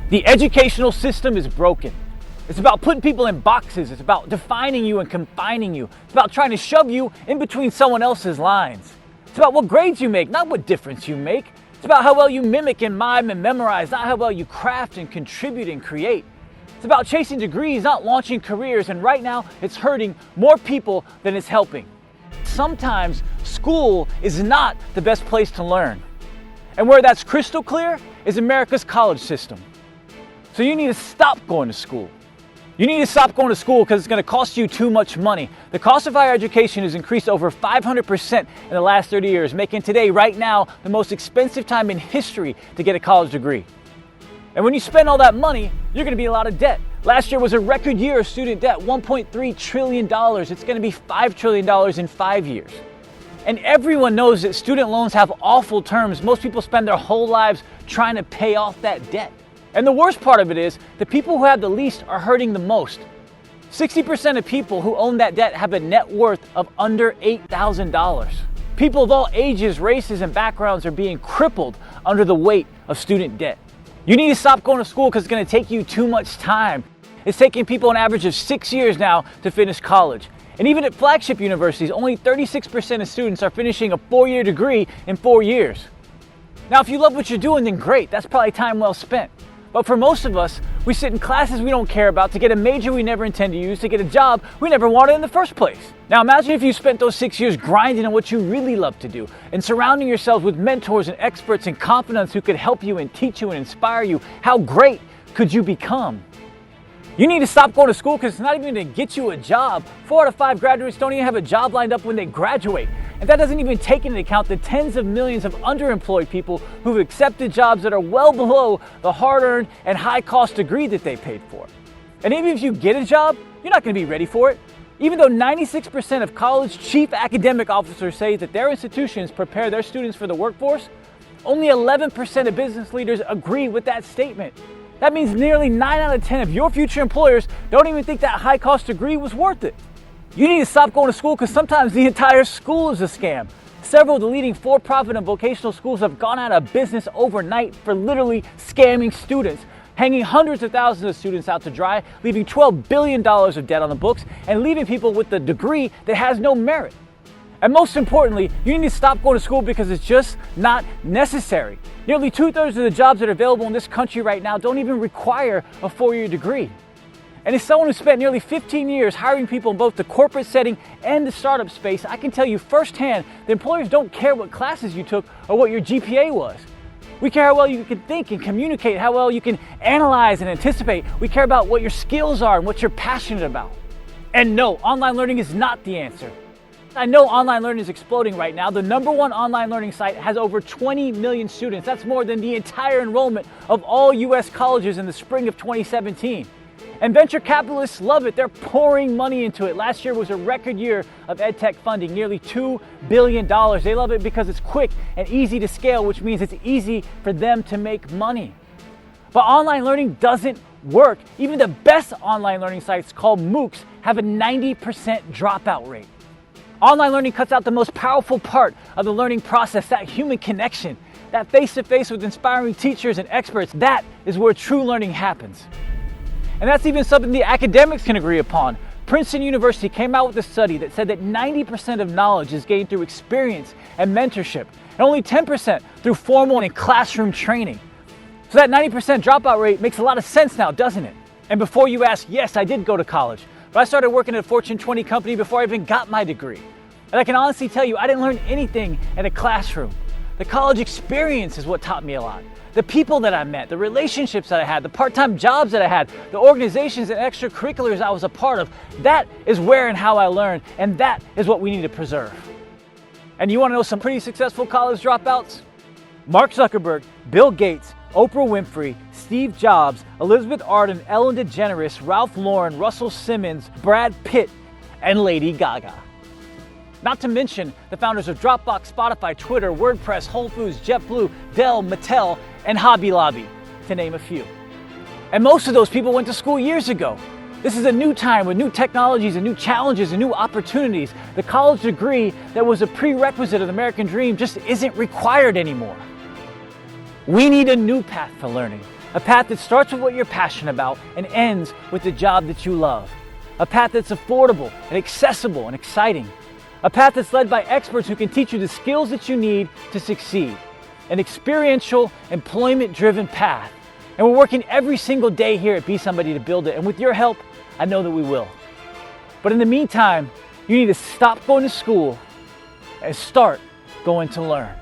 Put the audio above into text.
The educational system is broken. It's about putting people in boxes. It's about defining you and confining you. It's about trying to shove you in between someone else's lines. It's about what grades you make, not what difference you make. It's about how well you mimic and mime and memorize, not how well you craft and contribute and create. It's about chasing degrees, not launching careers, and right now it's hurting more people than it's helping. Sometimes school is not the best place to learn. And where that's crystal clear is America's college system. So you need to stop going to school. You need to stop going to school because it's going to cost you too much money. The cost of higher education has increased over 500% in the last 30 years, making today, right now, the most expensive time in history to get a college degree. And when you spend all that money, you're going to be in a lot of debt. Last year was a record year of student debt, $1.3 trillion. It's going to be $5 trillion in 5 years. And everyone knows that student loans have awful terms. Most people spend their whole lives trying to pay off that debt. And the worst part of it is, the people who have the least are hurting the most. 60% of people who own that debt have a net worth of under $8,000. People of all ages, races, and backgrounds are being crippled under the weight of student debt. You need to stop going to school because it's going to take you too much time. It's taking people an average of 6 years now to finish college. And even at flagship universities, only 36% of students are finishing a 4-year degree in 4 years. Now, if you love what you're doing, then great. That's probably time well spent. But for most of us, we sit in classes we don't care about to get a major we never intend to use, to get a job we never wanted in the first place. Now imagine if you spent those 6 years grinding on what you really love to do and surrounding yourselves with mentors and experts and confidants who could help you and teach you and inspire you. How great could you become? You need to stop going to school because it's not even going to get you a job. 4 out of 5 graduates don't even have a job lined up when they graduate. And that doesn't even take into account the tens of millions of underemployed people who've accepted jobs that are well below the hard-earned and high-cost degree that they paid for. And even if you get a job, you're not going to be ready for it. Even though 96% of college chief academic officers say that their institutions prepare their students for the workforce, only 11% of business leaders agree with that statement. That means nearly 9 out of 10 of your future employers don't even think that high-cost degree was worth it. You need to stop going to school because sometimes the entire school is a scam. Several of the leading for-profit and vocational schools have gone out of business overnight for literally scamming students, hanging hundreds of thousands of students out to dry, leaving $12 billion of debt on the books, and leaving people with a degree that has no merit. And most importantly, you need to stop going to school because it's just not necessary. Nearly 2/3 of the jobs that are available in this country right now don't even require a 4-year degree. And as someone who spent nearly 15 years hiring people in both the corporate setting and the startup space, I can tell you firsthand that employers don't care what classes you took or what your GPA was. We care how well you can think and communicate, how well you can analyze and anticipate. We care about what your skills are and what you're passionate about. And no, online learning is not the answer. I know online learning is exploding right now. The #1 online learning site has over 20 million students. That's more than the entire enrollment of all US colleges in the spring of 2017. And venture capitalists love it. They're pouring money into it. Last year was a record year of EdTech funding, nearly $2 billion. They love it because it's quick and easy to scale, which means it's easy for them to make money. But online learning doesn't work. Even the best online learning sites, called MOOCs, have a 90% dropout rate. Online learning cuts out the most powerful part of the learning process, that human connection, that face-to-face with inspiring teachers and experts. That is where true learning happens. And that's even something the academics can agree upon. Princeton University came out with a study that said that 90% of knowledge is gained through experience and mentorship, and only 10% through formal and classroom training. So that 90% dropout rate makes a lot of sense now, doesn't it? And before you ask, yes, I did go to college, but I started working at a Fortune 20 company before I even got my degree. And I can honestly tell you, I didn't learn anything in a classroom. The college experience is what taught me a lot. The people that I met, the relationships that I had, the part-time jobs that I had, the organizations and extracurriculars I was a part of, that is where and how I learned, and that is what we need to preserve. And you want to know some pretty successful college dropouts? Mark Zuckerberg, Bill Gates, Oprah Winfrey, Steve Jobs, Elizabeth Arden, Ellen DeGeneres, Ralph Lauren, Russell Simmons, Brad Pitt, and Lady Gaga. Not to mention the founders of Dropbox, Spotify, Twitter, WordPress, Whole Foods, JetBlue, Dell, Mattel, and Hobby Lobby, to name a few. And most of those people went to school years ago. This is a new time with new technologies and new challenges and new opportunities. The college degree that was a prerequisite of the American dream just isn't required anymore. We need a new path for learning, A path that starts with what you're passionate about and ends with the job that you love. A path that's affordable and accessible and exciting. A path that's led by experts who can teach you the skills that you need to succeed. An experiential, employment-driven path. And we're working every single day here at Be Somebody to build it. And with your help, I know that we will. But in the meantime, you need to stop going to school and start going to learn.